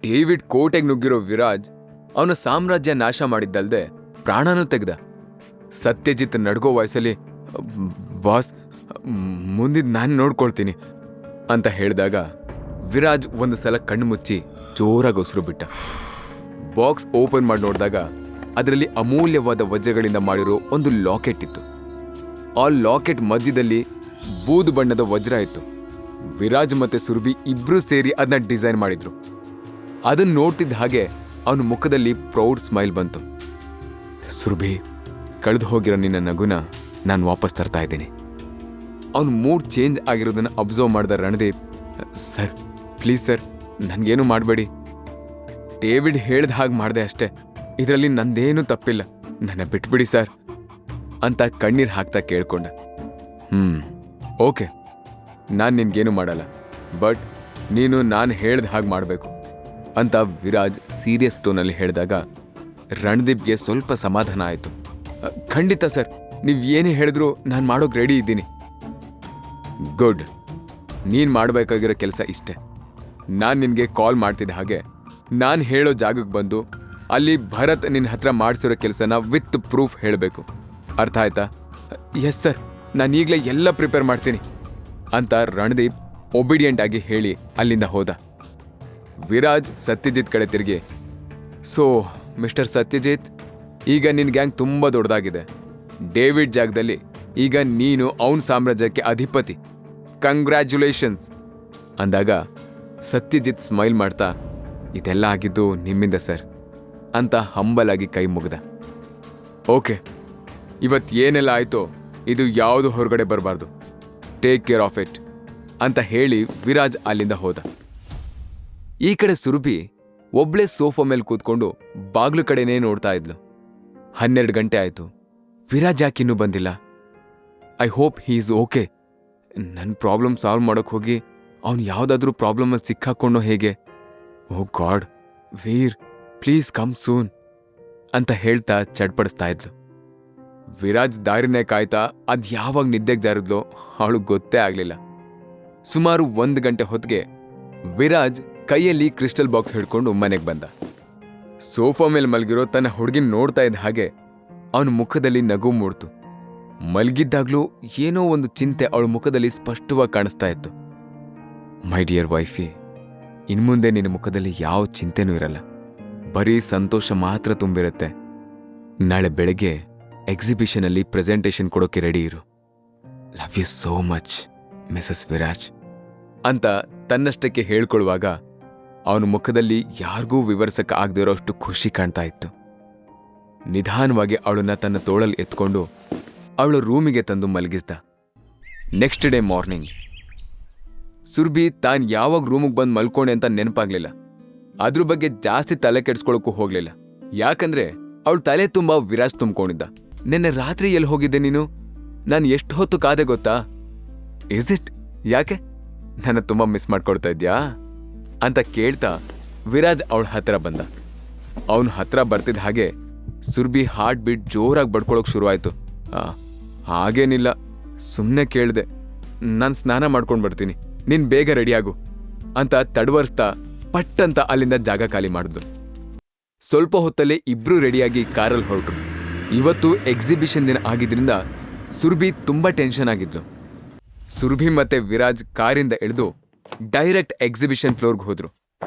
David ಕೋಟೆಗೆ ನುಗ್ಗಿರೋ ವಿರಾಜ್ ಅವನ ಸಾಮ್ರಾಜ್ಯ ನಾಶ ಮಾಡಿದ್ದಲ್ದೆ ಪ್ರಾಣನೂ ತೆಗ್ದ. ಸತ್ಯಜಿತ್ ನಡ್ಗೋ ವಯಸ್ಸಲ್ಲಿ ಬಾಸ್, ಮುಂದಿದ್ ನಾನು ನೋಡ್ಕೊಳ್ತೀನಿ ಅಂತ ಹೇಳಿದಾಗ ವಿರಾಜ್ ಒಂದು ಸಲ ಕಣ್ಣು ಮುಚ್ಚಿ ಜೋರಾಗಿ ಉಸಿರು ಬಿಟ್ಟ. ಬಾಕ್ಸ್ ಓಪನ್ ಮಾಡಿ ನೋಡಿದಾಗ ಅದರಲ್ಲಿ ಅಮೂಲ್ಯವಾದ ವಜ್ರಗಳಿಂದ ಮಾಡಿರೋ ಒಂದು ಲಾಕೆಟ್ ಇತ್ತು. ಆ ಲಾಕೆಟ್ ಮಧ್ಯದಲ್ಲಿ ಬೂದು ಬಣ್ಣದ ವಜ್ರ ಇತ್ತು. ವಿರಾಜ್ ಮತ್ತೆ ಸುರಭಿ ಇಬ್ರು ಸೇರಿ ಅದನ್ನ ಡಿಸೈನ್ ಮಾಡಿದ್ರು. ಅದನ್ನ ನೋಡ್ತಿದ್ದ ಹಾಗೆ ಅವನ ಮುಖದಲ್ಲಿ ಪ್ರೌಡ್ ಸ್ಮೈಲ್ ಬಂತು. ಸುರಭಿ, ಕಳೆದು ಹೋಗಿರೋ ನಿನ್ನ ನಗುನ ನಾನು ವಾಪಸ್ ತರ್ತಾ ಇದ್ದೀನಿ. ಅವನ ಮೂಡ್ ಚೇಂಜ್ ಆಗಿರೋದನ್ನ ಅಬ್ಸರ್ವ್ ಮಾಡಿದ ರಣದೀಪ್, ಸರ್ ಪ್ಲೀಸ್ ಸರ್, ನನಗೇನು ಮಾಡಬೇಡಿ. ಡೇವಿಡ್ ಹೇಳ್ದ ಹಾಗೆ ಮಾಡಿದೆ ಅಷ್ಟೇ, ಇದರಲ್ಲಿ ನಂದೇನೂ ತಪ್ಪಿಲ್ಲ, ನನ್ನ ಬಿಟ್ಬಿಡಿ ಸರ್ ಅಂತ ಕಣ್ಣೀರು ಹಾಕ್ತಾ ಕೇಳ್ಕೊಂಡ. ಓಕೆ, ನಾನು ನಿನ್ಗೇನು ಮಾಡಲ್ಲ, ಬಟ್ ನೀನು ನಾನು ಹೇಳ್ದ ಹಾಗೆ ಮಾಡಬೇಕು ಅಂತ ವಿರಾಜ್ ಸೀರಿಯಸ್ ಟೋನಲ್ಲಿ ಹೇಳಿದಾಗ ರಣದೀಪ್ಗೆ ಸ್ವಲ್ಪ ಸಮಾಧಾನ ಆಯಿತು. ಖಂಡಿತ ಸರ್, ನೀವು ಏನೇ ಹೇಳಿದ್ರು ನಾನು ಮಾಡೋಕೆ ರೆಡಿ ಇದ್ದೀನಿ. ಗುಡ್, ನೀನು ಮಾಡಬೇಕಾಗಿರೋ ಕೆಲಸ ಇಷ್ಟೇ. ನಾನು ನಿನಗೆ ಕಾಲ್ ಮಾಡ್ತಿದ್ದ ಹಾಗೆ ನಾನು ಹೇಳೋ ಜಾಗಕ್ಕೆ ಬಂದು ಅಲ್ಲಿ ಭರತ್ ನಿನ್ನ ಹತ್ರ ಮಾಡಿಸಿರೋ ಕೆಲಸನ ವಿತ್ ಪ್ರೂಫ್ ಹೇಳಬೇಕು. ಅರ್ಥ ಆಯ್ತಾ? ಎಸ್ ಸರ್, ನಾನು ಈಗಲೇ ಎಲ್ಲ ಪ್ರಿಪೇರ್ ಮಾಡ್ತೀನಿ ಅಂತ ರಣದೀಪ್ ಒಬಿಡಿಯಂಟ್ ಆಗಿ ಹೇಳಿ ಅಲ್ಲಿಂದ ಹೋದ. ವಿರಾಜ್ ಸತ್ಯಜಿತ್ ಕಡೆ ತಿರುಗಿ, ಸೊ ಮಿಸ್ಟರ್ ಸತ್ಯಜಿತ್, ಈಗ ನಿನ್ನ ಗ್ಯಾಂಗ್ ತುಂಬ ದೊಡ್ಡದಾಗಿದೆ. ಡೇವಿಡ್ ಜಾಗದಲ್ಲಿ ಈಗ ನೀನು ಅವನ ಸಾಮ್ರಾಜ್ಯಕ್ಕೆ ಅಧಿಪತಿ. ಕಂಗ್ರ್ಯಾಚುಲೇಷನ್ಸ್ ಅಂದಾಗ ಸತ್ಯಜಿತ್ ಸ್ಮೈಲ್ ಮಾಡ್ತಾ, ಇದೆಲ್ಲ ಆಗಿದ್ದು ನಿಮ್ಮಿಂದ ಸರ್ ಅಂತ ಹಂಬಲ್ ಆಗಿ ಕೈ ಮುಗ್ದ. ಓಕೆ, ಇವತ್ತು ಏನೆಲ್ಲ ಆಯ್ತೋ ಇದು ಯಾವುದು ಹೊರಗಡೆ ಬರಬಾರ್ದು. ಟೇಕ್ ಕೇರ್ ಆಫ್ ಇಟ್ ಅಂತ ಹೇಳಿ ವಿರಾಜ್ ಅಲ್ಲಿಂದ ಹೋದ. ಈ ಕಡೆ ಸುರಭಿ ಒಬ್ಳೇ ಸೋಫಾ ಮೇಲೆ ಕೂತ್ಕೊಂಡು ಬಾಗ್ಲು ಕಡೆನೇ ನೋಡ್ತಾ ಇದ್ಲು. 12 ಗಂಟೆ ಆಯ್ತು. ವಿರಾಜ್ ಯಾಕಿನ್ನೂ ಬಂದಿಲ್ಲ? I hope he is okay. ನನ್ನ ಪ್ರಾಬ್ಲಮ್ ಸಾಲ್ವ್ ಮಾಡೋಕೆ ಹೋಗಿ ಅವನು ಯಾವುದಾದ್ರೂ ಪ್ರಾಬ್ಲಮಲ್ಲಿ ಸಿಕ್ಕಾಕೊಂಡೋ ಹೇಗೆ? Oh god, Veer please come soon ಅಂತ ಹೇಳ್ತಾ ಚಡ್ಪಡಿಸ್ತಾ ಇದ್ಲು. ವಿರಾಜ್ ದಾರಿನೇ ಕಾಯ್ತಾ ಅದ್ ಯಾವಾಗ ನಿದ್ದೆಗೆ ಜಾರಿದ್ಲೋ ಅವಳಿಗೆ ಗೊತ್ತೇ ಆಗಲಿಲ್ಲ. ಸುಮಾರು 1 ಗಂಟೆ ಹೊತ್ತಿಗೆ ವಿರಾಜ್ ಕೈಯಲ್ಲಿ ಕ್ರಿಸ್ಟಲ್ ಬಾಕ್ಸ್ ಹಿಡ್ಕೊಂಡು ಮನೆಗೆ ಬಂದ. ಸೋಫಾ ಮೇಲೆ ಮಲಗಿರೋ ತನ್ನ ಹುಡುಗಿನ ನೋಡ್ತಾ ಇದ್ದ ಹಾಗೆ ಅವನ ಮುಖದಲ್ಲಿ ನಗು ಮೂಡ್ತು. ಮಲಗಿದ್ದಾಗ್ಲೂ ಏನೋ ಒಂದು ಚಿಂತೆ ಅವಳ ಮುಖದಲ್ಲಿ ಸ್ಪಷ್ಟವಾಗಿ ಕಾಣಿಸ್ತಾ ಇತ್ತು. ಮೈ ಡಿಯರ್ ವೈಫಿ, ಇನ್ಮುಂದೆ ನಿನ್ನ ಮುಖದಲ್ಲಿ ಯಾವ ಚಿಂತೆನೂ ಇರಲ್ಲ, ಬರೀ ಸಂತೋಷ ಮಾತ್ರ ತುಂಬಿರುತ್ತೆ. ನಾಳೆ ಬೆಳಗ್ಗೆ ಎಕ್ಸಿಬಿಷನಲ್ಲಿ ಪ್ರೆಸೆಂಟೇಷನ್ ಕೊಡೋಕೆ ರೆಡಿ ಇರು. Love you so much Mrs Viraj ಅಂತ ತನ್ನಷ್ಟಕ್ಕೆ ಹೇಳ್ಕೊಳ್ಳುವಾಗ ಅವನ ಮುಖದಲ್ಲಿ ಯಾರಿಗೂ ವಿವರಿಸಕ್ಕೆ ಆಗದಿರೋ ಅಷ್ಟು ಖುಷಿ ಕಾಣ್ತಾ ಇತ್ತು. ನಿಧಾನವಾಗಿ ಅವಳನ್ನ ತನ್ನ ತೋಳಲ್ಲಿ ಎತ್ಕೊಂಡು ಅವಳ ರೂಮಿಗೆ ತಂದು ಮಲಗಿಸ್ದ. ನೆಕ್ಸ್ಟ್ ಡೇ ಮಾರ್ನಿಂಗ್ ಸುರ್ಭಿ ತಾನು ಯಾವಾಗ ರೂಮಿಗೆ ಬಂದು ಮಲ್ಕೊಂಡೆ ಅಂತ ನೆನಪಾಗ್ಲಿಲ್ಲ. ಅದ್ರ ಬಗ್ಗೆ ಜಾಸ್ತಿ ತಲೆ ಕೆಡ್ಸ್ಕೊಳಕ್ಕೂ ಹೋಗ್ಲಿಲ್ಲ. ಯಾಕಂದ್ರೆ ಅವಳ ತಲೆ ತುಂಬ ವಿರಾಜ್ ತುಂಬ್ಕೊಂಡಿದ್ದ. ನಿನ್ನೆ ರಾತ್ರಿ ಎಲ್ಲಿ ಹೋಗಿದ್ದೆ ನೀನು? ನಾನು ಎಷ್ಟು ಹೊತ್ತು ಕಾದೆ ಗೊತ್ತಾ? Is it? ಯಾಕೆ ನನ್ನ ತುಂಬ ಮಿಸ್ ಮಾಡ್ಕೊಳ್ತಾ ಇದ್ಯಾ ಅಂತ ಕೇಳ್ತಾ ವಿರಾಜ್ ಅವಳ ಹತ್ರ ಬಂದ. ಅವನ ಹತ್ರ ಬರ್ತಿದ್ದ ಹಾಗೆ ಸುರ್ಭಿ ಹಾರ್ಟ್ ಬೀಟ್ ಜೋರಾಗಿ ಬಡ್ಕೊಳಕ್ ಶುರುವಾಯ್ತು. ಹಾಗೇನಿಲ್ಲ, ಸುಮ್ಮನೆ ಕೇಳಿದೆ. ನಾನು ಸ್ನಾನ ಮಾಡ್ಕೊಂಡು ಬರ್ತೀನಿ, ನೀನ್ ಬೇಗ ರೆಡಿಯಾಗು ಅಂತ ತಡವರ್ಸ್ತಾ ಪಟ್ಟಂತ ಅಲ್ಲಿಂದ ಜಾಗ ಖಾಲಿ ಮಾಡಿದ್ರು. ಸ್ವಲ್ಪ ಹೊತ್ತಲ್ಲೇ ಇಬ್ರು ರೆಡಿಯಾಗಿ ಕಾರಲ್ಲಿ ಹೊರಟ್ರು. ಇವತ್ತು ಎಕ್ಸಿಬಿಷನ್ ದಿನ ಆಗಿದ್ರಿಂದ ಸುರ್ಭಿ ತುಂಬಾ ಟೆನ್ಷನ್ ಆಗಿದ್ಲು. ಸುರ್ಭಿ ಮತ್ತೆ ವಿರಾಜ್ ಕಾರಿಂದ ಇಳಿದು ಡೈರೆಕ್ಟ್ ಎಕ್ಸಿಬಿಷನ್ ಫ್ಲೋರ್ಗೆ ಹೋದ್ರು.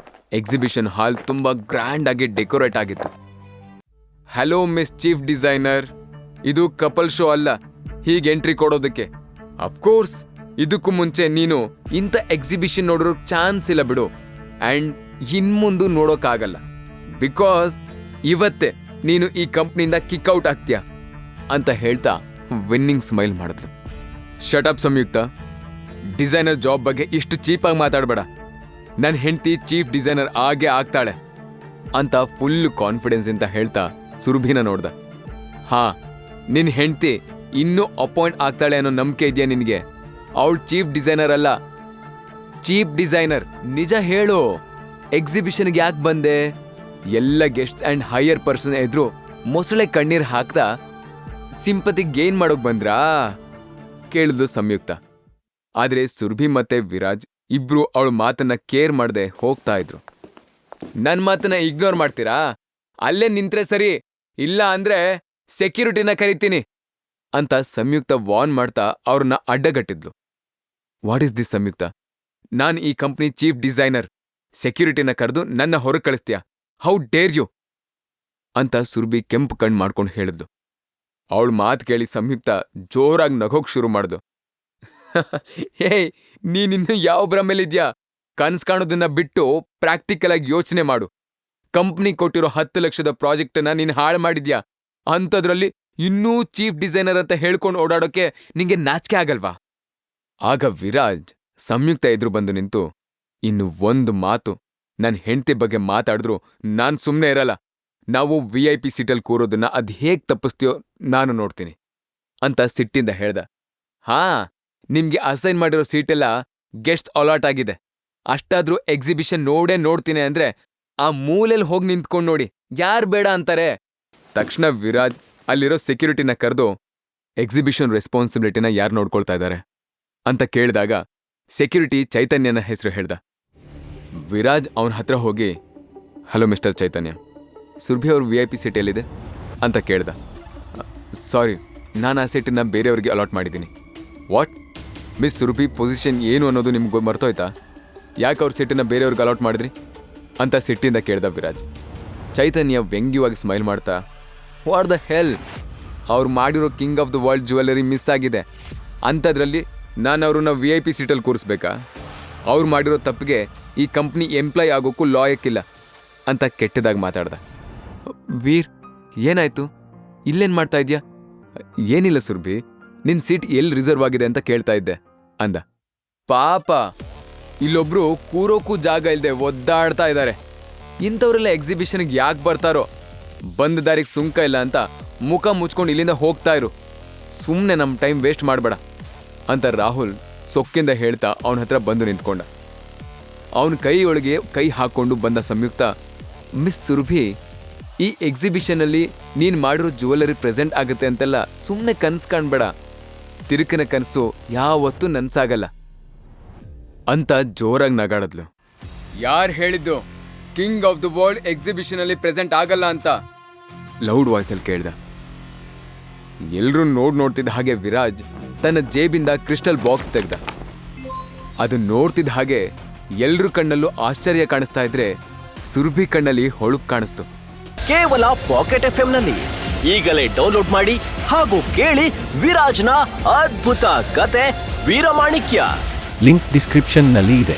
ಎಕ್ಸಿಬಿಷನ್ ಹಾಲ್ ತುಂಬಾ ಗ್ರ್ಯಾಂಡ್ ಆಗಿ ಡೆಕೋರೇಟ್ ಆಗಿತ್ತು. ಹಲೋ ಮಿಸ್ ಚೀಫ್ ಡಿಸೈನರ್, ಇದು ಕಪಲ್ ಶೋ ಅಲ್ಲ ಹೀಗೆ ಎಂಟ್ರಿ ಕೊಡೋದಕ್ಕೆ. ಅಫ್ಕೋರ್ಸ್ ಇದಕ್ಕೂ ಮುಂಚೆ ನೀನು ಇಂಥ ಎಕ್ಸಿಬಿಷನ್ ನೋಡೋ ಚಾನ್ಸ್ ಇಲ್ಲ ಬಿಡು, ಅಂಡ್ ಇನ್ಮುಂದು ನೋಡೋಕ್ಕಾಗಲ್ಲ. ಬಿಕಾಸ್ ಇವತ್ತೇ ನೀನು ಈ ಕಂಪ್ನಿಯಿಂದ ಕಿಕ್ಔಟ್ ಆಗ್ತೀಯ ಅಂತ ಹೇಳ್ತಾ ವಿನ್ನಿಂಗ್ ಸ್ಮೈಲ್ ಮಾಡಿದ್ಲು. ಶಟಪ್ ಸಂಯುಕ್ತ, ಡಿಸೈನರ್ ಜಾಬ್ ಬಗ್ಗೆ ಇಷ್ಟು ಚೀಪಾಗಿ ಮಾತಾಡಬೇಡ. ನನ್ನ ಹೆಂಡತಿ ಚೀಫ್ ಡಿಸೈನರ್ ಆಗೇ ಆಗ್ತಾಳೆ ಅಂತ ಫುಲ್ ಕಾನ್ಫಿಡೆನ್ಸ್ ಅಂತ ಹೇಳ್ತಾ ಸುರಭಿನ ನೋಡ್ದ. ಹಾ, ನಿನ್ ಹೆಂಡತಿ ಇನ್ನೂ ಅಪಾಯಿಂಟ್ ಆಗ್ತಾಳೆ ಅನ್ನೋ ನಂಬಿಕೆ ಇದೆಯಾ ನಿನಗೆ? ಅವಳು ಚೀಫ್ ಡಿಸೈನರ್ ಅಲ್ಲ, ಚೀಫ್ ಡಿಸೈನರ್. ನಿಜ ಹೇಳು, ಎಕ್ಸಿಬಿಷನ್ಗೆ ಯಾಕೆ ಬಂದೆ? ಎಲ್ಲ ಗೆಸ್ಟ್ಸ್ ಅಂಡ್ ಹೈಯರ್ ಪರ್ಸನ್ ಎದ್ರು ಮೊಸಳೆ ಕಣ್ಣೀರ್ ಹಾಕ್ತಾ ಸಿಂಪತಿ ಗೇನ್ ಮಾಡೋಕ್ ಬಂದ್ರಾ ಕೇಳಿದ್ಲು ಸಂಯುಕ್ತ. ಆದ್ರೆ ಸುರಭಿ ಮತ್ತೆ ವಿರಾಜ್ ಇಬ್ರು ಅವಳ ಮಾತನ್ನ ಕೇರ್ ಮಾಡದೆ ಹೋಗ್ತಾ ಇದ್ರು. ನನ್ ಮಾತನ್ನ ಇಗ್ನೋರ್ ಮಾಡ್ತೀರಾ? ಅಲ್ಲೇ ನಿಂತ್ರೆ ಸರಿ, ಇಲ್ಲ ಅಂದ್ರೆ ಸೆಕ್ಯೂರಿಟಿನ ಕರಿತೀನಿ ಅಂತ ಸಂಯುಕ್ತ ವಾರ್ನ್ ಮಾಡ್ತಾ ಅವ್ರನ್ನ ಅಡ್ಡಗಟ್ಟಿದ್ಲು. ವಾಟ್ ಇಸ್ ದಿಸ್ ಸಂಯುಕ್ತ? ನಾನ್ ಈ ಕಂಪ್ನಿ ಚೀಫ್ ಡಿಸೈನರ್. ಸೆಕ್ಯೂರಿಟಿನ ಕರೆದು ನನ್ನ ಹೊರಗೆ ಕಳಿಸ್ತೀಯ? ಹೌ ಡೇರ್ ಯು ಅಂತ ಸುರ್ಬಿ ಕೆಂಪು ಕಣ್ ಮಾಡ್ಕೊಂಡು ಹೇಳಿದ್ಲು. ಅವಳ ಮಾತು ಕೇಳಿ ಸಂಯುಕ್ತ ಜೋರಾಗಿ ನಗೋಕ್ ಶುರು ಮಾಡ್ದು. ಹೇಯ್, ನೀನಿನ್ನು ಯಾವ ಭ್ರಮೆಲಿದ್ಯಾ? ಕನ್ಸ್ ಕಾಣೋದನ್ನ ಬಿಟ್ಟು ಪ್ರಾಕ್ಟಿಕಲ್ ಆಗಿ ಯೋಚನೆ ಮಾಡು. ಕಂಪ್ನಿ ಕೊಟ್ಟಿರೋ 10 ಲಕ್ಷದ ಪ್ರಾಜೆಕ್ಟನ್ನ ನೀನ್ ಹಾಳು ಮಾಡಿದ್ಯಾ. ಅಂಥದ್ರಲ್ಲಿ ಇನ್ನೂ ಚೀಫ್ ಡಿಸೈನರ್ ಅಂತ ಹೇಳ್ಕೊಂಡು ಓಡಾಡೋಕೆ ನಿಂಗೆ ನಾಚಿಕೆ ಆಗಲ್ವಾ? ಆಗ ವಿರಾಜ್ ಸಂಯುಕ್ತ ಎದುರು ಬಂದು ನಿಂತು, ಇನ್ನು ಒಂದು ಮಾತು ನನ್ ಹೆಂಡ್ತಿ ಬಗ್ಗೆ ಮಾತಾಡಿದ್ರು ನಾನ್ ಸುಮ್ನೆ ಇರಲ್ಲ. ನಾವು VIP ಸೀಟಲ್ಲಿ ಕೂರೋದನ್ನ ಅದ್ ಹೇಗ್ ತಪ್ಪಿಸ್ತೀಯೋ ನಾನು ನೋಡ್ತೀನಿ ಅಂತ ಸಿಟ್ಟಿಂದ ಹೇಳ್ದ. ಹಾ, ನಿಮ್ಗೆ ಅಸೈನ್ ಮಾಡಿರೋ ಸೀಟೆಲ್ಲ ಗೆಸ್ಟ್ ಅಲಾಟ್ ಆಗಿದೆ. ಅಷ್ಟಾದ್ರೂ ಎಕ್ಸಿಬಿಷನ್ ನೋಡ್ತೀನಿ ಅಂದ್ರೆ ಆ ಮೂಲೆಲ್ ಹೋಗಿ ನಿಂತ್ಕೊಂಡ್ ನೋಡಿ, ಯಾರ್ ಬೇಡ ಅಂತಾರೆ? ತಕ್ಷಣ ವಿರಾಜ್ ಅಲ್ಲಿರೋ ಸೆಕ್ಯೂರಿಟಿನ ಕರೆದು, ಎಕ್ಸಿಬಿಷನ್ ರೆಸ್ಪಾನ್ಸಿಬಿಲಿಟಿನ ಯಾರು ನೋಡ್ಕೊಳ್ತಾ ಇದ್ದಾರೆ ಅಂತ ಕೇಳಿದಾಗ ಸೆಕ್ಯೂರಿಟಿ ಚೈತನ್ಯನ ಹೆಸರು ಹೇಳ್ದ. ವಿರಾಜ್ ಅವನ ಹತ್ರ ಹೋಗಿ, ಹಲೋ ಮಿಸ್ಟರ್ ಚೈತನ್ಯ, ಸುರ್ಭಿ ಅವ್ರ VIP ಸೀಟ್ ಎಲ್ಲಿದೆ ಅಂತ ಕೇಳ್ದ. ಸಾರಿ, ನಾನು ಆ ಸೀಟನ್ನ ಬೇರೆಯವ್ರಿಗೆ ಅಲಾಟ್ ಮಾಡಿದ್ದೀನಿ. ವಾಟ್? ಮಿಸ್ ಸುರ್ಭಿ ಪೊಸಿಷನ್ ಏನು ಅನ್ನೋದು ನಿಮ್ಗೆ ಮರ್ತೋಯ್ತಾ? ಯಾಕೆ ಅವ್ರ ಸೀಟನ್ನ ಬೇರೆಯವ್ರಿಗೆ ಅಲಾಟ್ ಮಾಡಿದ್ರಿ ಅಂತ ಸಿಟ್ಟಿಂದ ಕೇಳ್ದ ವಿರಾಜ್. ಚೈತನ್ಯ ವ್ಯಂಗ್ಯವಾಗಿ ಸ್ಮೈಲ್ ಮಾಡ್ತಾ, ವಾಟ್ ದ ಹೆಲ್, ಅವ್ರು ಮಾಡಿರೋ king of the world jewellery miss ಆಗಿದೆ. ಅಂಥದ್ರಲ್ಲಿ ನಾನು ಅವ್ರನ್ನ VIP ಸೀಟಲ್ಲಿ ಕೂರಿಸ್ಬೇಕಾ? ಅವ್ರು ಮಾಡಿರೋ ತಪ್ಪಿಗೆ ಈ ಕಂಪ್ನಿ ಎಂಪ್ಲಾಯ್ ಆಗೋಕ್ಕೂ ಲಾಯಕ್ಕಿಲ್ಲ ಅಂತ ಕೆಟ್ಟದಾಗಿ ಮಾತಾಡ್ದ. ವೀರ್, ಏನಾಯ್ತು? ಇಲ್ಲೇನು ಮಾಡ್ತಾ ಇದ್ಯಾ? ಏನಿಲ್ಲ ಸುರ್ಭಿ, ನಿನ್ ಸೀಟ್ ಎಲ್ಲಿ ರಿಸರ್ವ್ ಆಗಿದೆ ಅಂತ ಕೇಳ್ತಾ ಇದ್ದೆ ಅಂದ. ಪಾಪ, ಇಲ್ಲೊಬ್ರು ಕೂರೋಕ್ಕೂ ಜಾಗ ಇಲ್ಲದೆ ಒದ್ದಾಡ್ತಾ ಇದ್ದಾರೆ. ಇಂಥವ್ರೆಲ್ಲ ಎಕ್ಸಿಬಿಷನ್ಗೆ ಯಾಕೆ ಬರ್ತಾರೋ? ಬಂದ ದಾರಿಗೆ ಸುಂಕ ಇಲ್ಲ ಅಂತ ಮುಖ ಮುಚ್ಕೊಂಡು ಇಲ್ಲಿಂದ ಹೋಗ್ತಾ ಇರು. ಸುಮ್ಮನೆ ನಮ್ಮ ಟೈಮ್ ವೇಸ್ಟ್ ಮಾಡಬೇಡ ಅಂತ ರಾಹುಲ್ ಸೊಕ್ಕಿಂದ ಹೇಳ್ತಾ ಅವನ ಹತ್ರ ಬಂದು ನಿಂತ್ಕೊಂಡ. ಅವನ ಕೈಯೊಳಗೆ ಕೈ ಹಾಕ್ಕೊಂಡು ಬಂದ ಸಂಯುಕ್ತ, ಮಿಸ್ ಸುರ್ಭಿ, ಈ ಎಕ್ಸಿಬಿಷನಲ್ಲಿ ನೀನು ಮಾಡಿರೋ ಜ್ಯುವೆಲರಿ ಪ್ರೆಸೆಂಟ್ ಆಗುತ್ತೆ ಅಂತೆಲ್ಲ ಸುಮ್ಮನೆ ಕನ್ಸು ಕಾಣ್ಬೇಡ. ತಿರುಕಿನ ಕನಸು ಯಾವತ್ತೂ ನನ್ಸಾಗಲ್ಲ ಅಂತ ಜೋರಾಗಿ ನಗಾಡದ್ಲು. ಯಾರು ಹೇಳಿದ್ದು ಕಿಂಗ್ ಆಫ್ ದ ವರ್ಲ್ಡ್ ಎಕ್ಸಿಬಿಷನಲ್ಲಿ ಪ್ರೆಸೆಂಟ್ ಆಗಲ್ಲ ಅಂತ? ಲೌಡ್ ವಾಯ್ಸಲ್ಲಿ ಕೇಳ್ದ. ಎಲ್ರೂ ನೋಡ್ತಿದ್ದ ಹಾಗೆ ವಿರಾಜ್ ತನ್ನ ಜೇಬಿಂದ ಕ್ರಿಸ್ಟಲ್ ಬಾಕ್ಸ್ ತೆಗ್ದ. ಅದು ನೋಡ್ತಿದ್ದ ಹಾಗೆ ಎಲ್ರ ಕಣ್ಣಲ್ಲೂ ಆಶ್ಚರ್ಯ ಕಾಣಿಸ್ತಾ ಇದ್ರೆ ಸುರ್ಭಿ ಕಣ್ಣಲ್ಲಿ ಹೊಳಪು ಕಾಣಿಸ್ತು. ಕೇವಲ ಪಾಕೆಟ್ FM ನಲ್ಲಿ ಈಗಲೇ ಡೌನ್ಲೋಡ್ ಮಾಡಿ ಹಾಗೂ ಕೇಳಿ ವಿರಾಜ್ನ ಅದ್ಭುತ ಕತೆ ವೀರಮಾಣಿಕ್ಯ. ಲಿಂಕ್ ಡಿಸ್ಕ್ರಿಪ್ಷನ್ ನಲ್ಲಿ ಇದೆ.